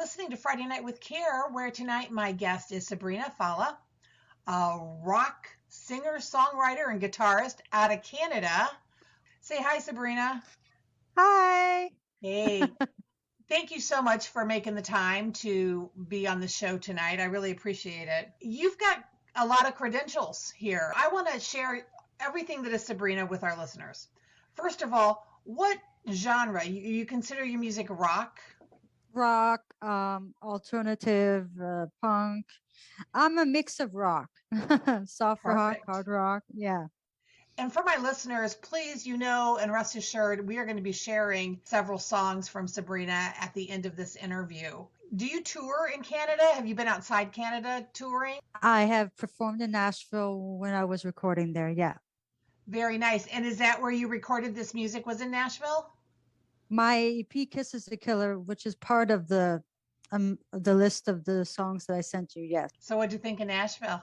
listening to Friday Night with Care, where tonight my guest is Sabrina Falla, a rock singer, songwriter, and guitarist out of Canada. Say hi, Sabrina. Hi. Hey, thank you so much for making the time to be on the show tonight. I really appreciate it. You've got a lot of credentials here. I want to share everything that is Sabrina with our listeners. First of all, what genre? You consider your music rock? Rock, alternative, punk. I'm a mix of rock, soft rock, Perfect. hard rock. Yeah. And for my listeners, please, and rest assured, we are going to be sharing several songs from Sabrina at the end of this interview. Do you tour in Canada? Have you been outside Canada touring? I have performed in Nashville when I was recording there. Yeah. Very nice. And is that where you recorded this music? Was in Nashville? My EP Kisses the Killer, which is part of the list of the songs that I sent you. Yes. So what'd you think of Nashville?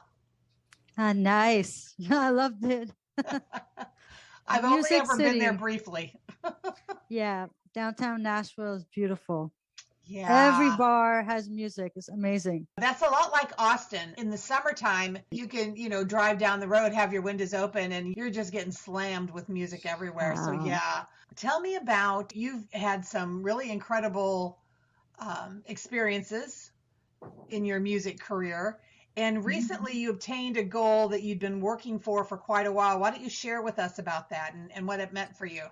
Ah, nice. I loved it. I've only Music ever been there City. briefly. Yeah. Downtown Nashville is beautiful. Every Yeah. bar has music. It's amazing. That's a lot like Austin. In the summertime, you can, drive down the road, have your windows open, and you're just getting slammed with music everywhere. So, Wow. yeah. Tell me about you've had some really incredible experiences in your music career. And recently you obtained a goal that you'd been working for quite a while. Why don't you share with us about that and what it meant for you?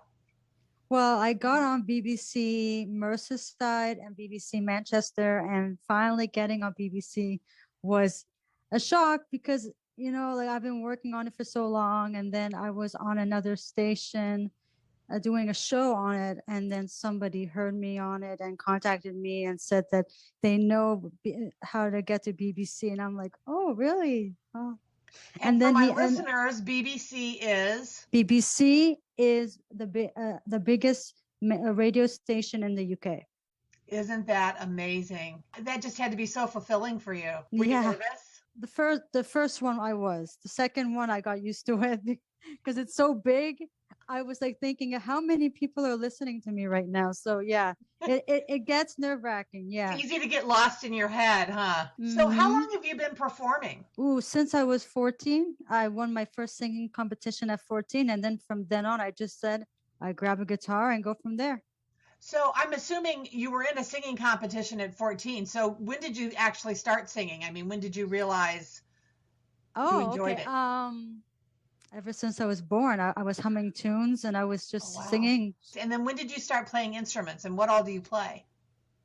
Well, I got on BBC Merseyside and BBC Manchester, and finally getting on BBC was a shock because, like I've been working on it for so long, and then I was on another station doing a show on it, and then somebody heard me on it and contacted me and said that they know how to get to BBC, and I'm like, oh, really? Oh. And And for then my he and listeners, BBC is BBC is the biggest radio station in the UK. isn't that amazing? That just had to be so fulfilling for you. Were you Yeah, nervous? the first one I was. The second one I got used to it because it's so big. I was like thinking, how many people are listening to me right now? So yeah, it gets nerve-wracking. Yeah. It's easy to get lost in your head, huh? So how Mm-hmm. long have you been performing? Ooh, since I was 14, I won my first singing competition at 14, and then from then on, I just said I grab a guitar and go from there. So I'm assuming you were in a singing competition at 14. So when did you actually start singing? I mean, when did you realize you Oh, enjoyed okay. it? Ever since I was born, I was humming tunes and I was Oh, just wow. singing. And then when did you start playing instruments and what all do you play?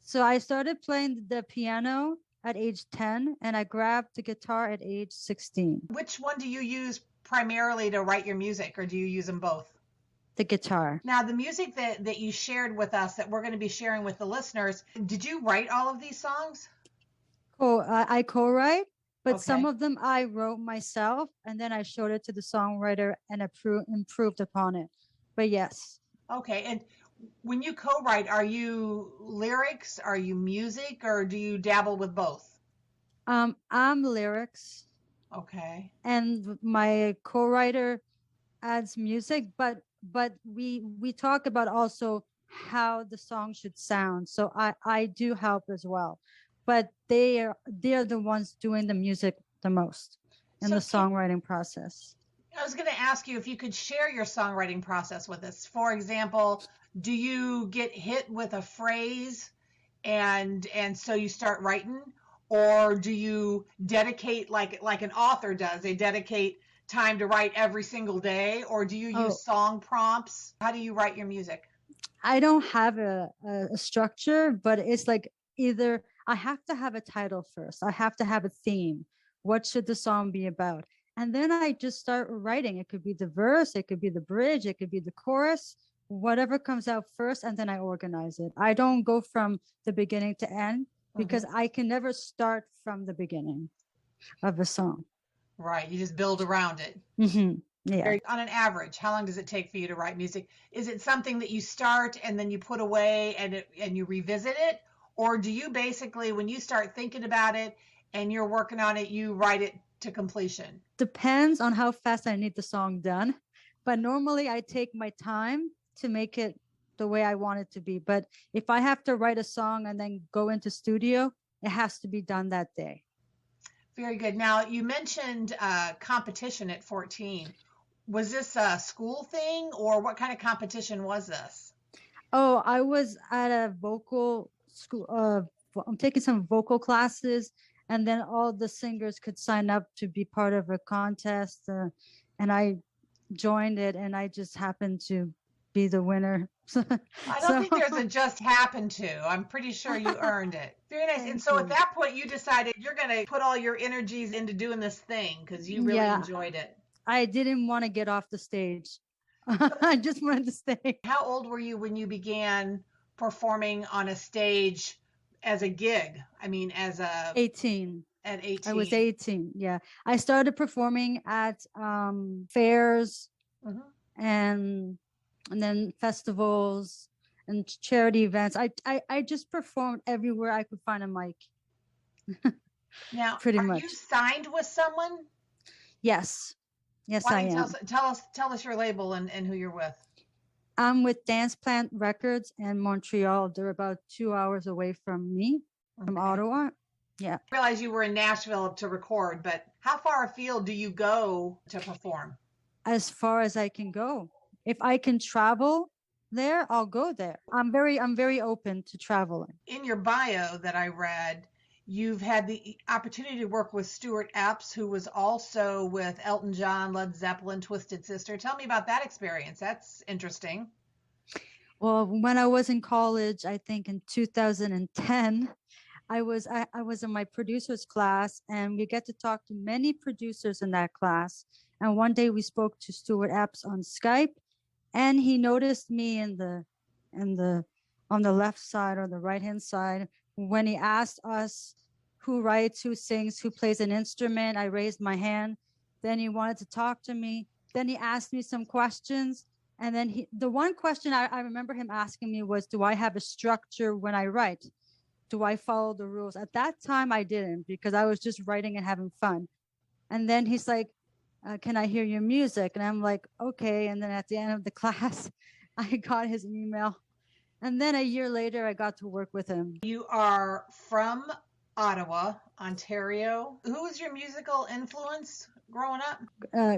So I started playing the piano at age 10 and I grabbed the guitar at age 16. Which one do you use primarily to write your music or do you use them both? The guitar. Now, the music that you shared with us that we're going to be sharing with the listeners, did you write all of these songs? I co-write, but some Okay. of them I wrote myself and then I showed it to the songwriter and improved upon it. But yes, Okay. And when you co-write, are you lyrics, are you music, or do you dabble with both? I'm lyrics Okay. and my co-writer adds music, but we talk about also how the song should sound. So I do help as well, but they're the ones doing the music the most in the So songwriting process. I was going to ask you if you could share your songwriting process with us. For example, do you get hit with a phrase and so you start writing, or do you dedicate like an author does? They dedicate time to write every single day, or do you use Oh, song prompts? How do you write your music? I don't have a structure, but it's like either I have to have a title first, I have to have a theme. What should the song be about? And then I just start writing. It could be the verse, it could be the bridge, it could be the chorus, whatever comes out first, and then I organize it. I don't go from the beginning to end because Hmm. I can never start from the beginning of a song. Right, you just build around it. Yeah. On an average, how long does it take for you to write music? Is it something that you start and then you put away and you revisit it? Or do you basically, when you start thinking about it and you're working on it, you write it to completion? Depends on how fast I need the song done. But normally I take my time to make it the way I want it to be. But if I have to write a song and then go into studio, it has to be done that day. Very good. Now, you mentioned competition at 14. Was this a school thing, or what kind of competition was this? Oh, I was at a vocal school. I'm taking some vocal classes, and then all the singers could sign up to be part of a contest, and I joined it, and I just happened to be the winner. I don't So think there's a just happened to. I'm pretty sure you earned it. Very nice. And thank so at you. that point, you decided you're going to put all your energies into doing this thing because you really Yeah, enjoyed it. I didn't want to get off the stage. I just wanted to stay. How old were you when you began performing on a stage as a gig? I mean, as a 18. at I was 18. 18. Yeah. I started performing at fairs Mhm. and then festivals and charity events. I just performed everywhere I could find a mic, Now, pretty are you much. signed with someone? Yes. Yes, Why I don't you am. tell us your label and who you're with? I'm with Dance Plant Records in Montreal. They're about 2 hours away from me, from Okay. Ottawa. Yeah. I realized you were in Nashville to record, but how far afield do you go to perform? As far as I can go. If I can travel there, I'll go there. I'm very open to traveling. In your bio that I read, you've had the opportunity to work with Stuart Epps, who was also with Elton John, Led Zeppelin, Twisted Sister. Tell me about that experience. That's interesting. Well, when I was in college, I think in 2010, I was in my producer's class, and we get to talk to many producers in that class. And one day we spoke to Stuart Epps on Skype, and he noticed me in the on the left side or the right hand side when he asked us who writes, who sings, who plays an instrument. I raised my hand. Then he wanted to talk to me. Then he asked me some questions. And then the one question I remember him asking me was, do I have a structure when I write? Do I follow the rules? At that time, I didn't, because I was just writing and having fun. And then he's like, can I hear your music? And I'm like, okay. And then at the end of the class, I got his email. And then a year later, I got to work with him. You are from Ottawa, Ontario. Who was your musical influence growing up?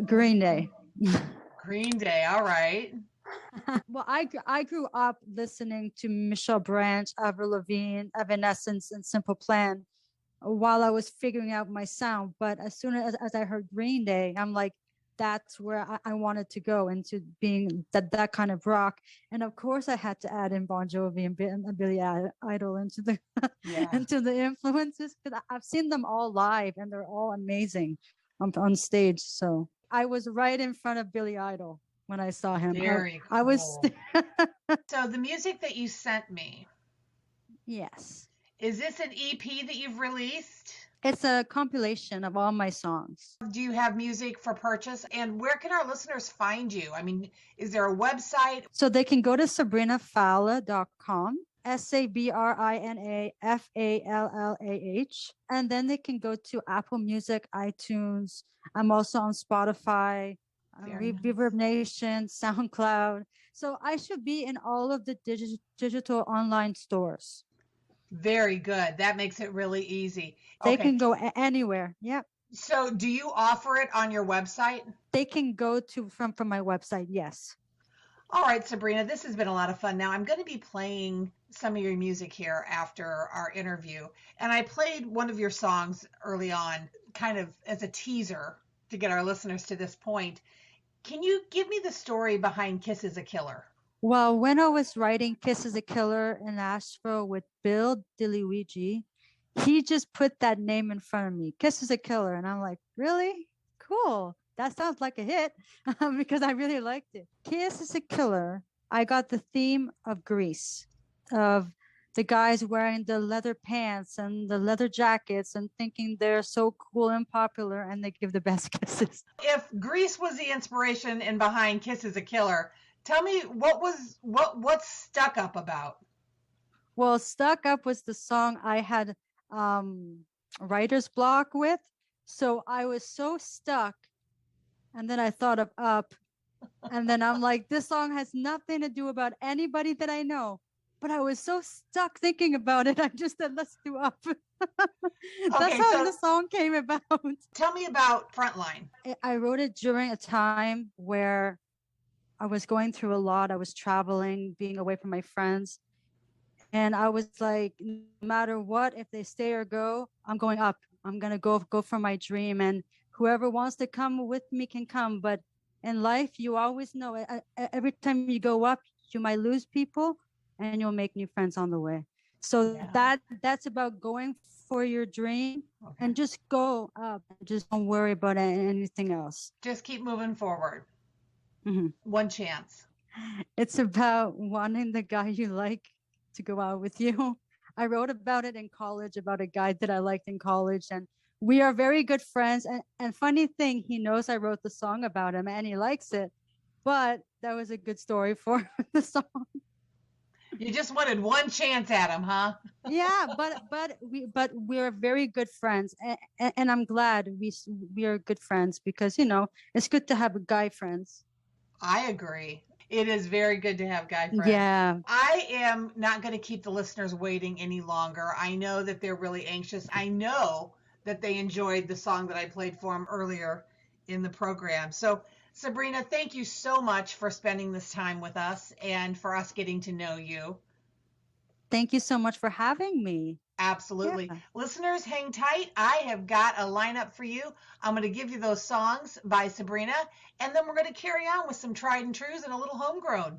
Green Day. Green Day. All right. Well, I grew up listening to Michelle Branch, Avril Lavigne, Evanescence, and Simple Plan while I was figuring out my sound. But as soon as I heard Green Day, I'm like, that's where I wanted to go, into being that kind of rock. And of course, I had to add in Bon Jovi and Billy Idol into the Yeah. into the influences, because I've seen them all live and they're all amazing on stage. So I was right in front of Billy Idol when I saw him. Very I was cool. So the music that you sent me, yes. is this an EP that you've released? It's a compilation of all my songs. Do you have music for purchase? And where can our listeners find you? I mean, is there a website? So they can go to sabrinafallah.com, Sabrinafallah, and then they can go to Apple Music, iTunes. I'm also on Spotify, Very nice. Reverb Nation, SoundCloud. So I should be in all of the digital online stores. Very good. That makes it really easy. They Okay. can go anywhere. Yep. So do you offer it on your website? They can go to from my website. Yes. All right, Sabrina, this has been a lot of fun. Now I'm going to be playing some of your music here after our interview. And I played one of your songs early on, kind of as a teaser to get our listeners to this point. Can you give me the story behind Kiss is a Killer? Well, when I was writing Kiss is a Killer in Nashville with Bill DiLuigi, he just put that name in front of me, Kiss is a Killer. And I'm like, really? Cool. That sounds like a hit because I really liked it. Kiss is a Killer. I got the theme of Grease, of the guys wearing the leather pants and the leather jackets and thinking they're so cool and popular, and they give the best kisses. If Grease was the inspiration in behind Kiss is a Killer, tell me what's Stuck Up about? Well, Stuck Up was the song I had writer's block with. So I was so stuck. And then I thought of Up. And then I'm like, this song has nothing to do about anybody that I know. But I was so stuck thinking about it. I just said, let's do Up. That's Okay, how so the song came about. tell me about Frontline. I wrote it during a time where I was going through a lot. I was traveling, being away from my friends. And I was like, no matter what, if they stay or go, I'm going up. I'm gonna go for my dream. And whoever wants to come with me can come. But in life, you always know every time you go up, you might lose people and you'll make new friends on the way. So Yeah. that's about going for your dream Okay. and just go up. Just don't worry about anything else. Just keep moving forward. Hmm. One chance. It's about wanting the guy you like to go out with you. I wrote about it in college, about a guy that I liked in college, and we are very good friends. And funny thing, he knows I wrote the song about him and he likes it. But that was a good story for the song. You just wanted one chance at him, huh? Yeah, but we're very good friends, and I'm glad we are good friends because it's good to have guy friends. I agree. It is very good to have guy friends. Yeah. I am not going to keep the listeners waiting any longer. I know that they're really anxious. I know that they enjoyed the song that I played for them earlier in the program. So, Sabrina, thank you so much for spending this time with us and for us getting to know you. Thank you so much for having me. Absolutely. Yeah. Listeners, hang tight. I have got a lineup for you. I'm going to give you those songs by Sabrina, and then we're going to carry on with some tried and trues and a little homegrown.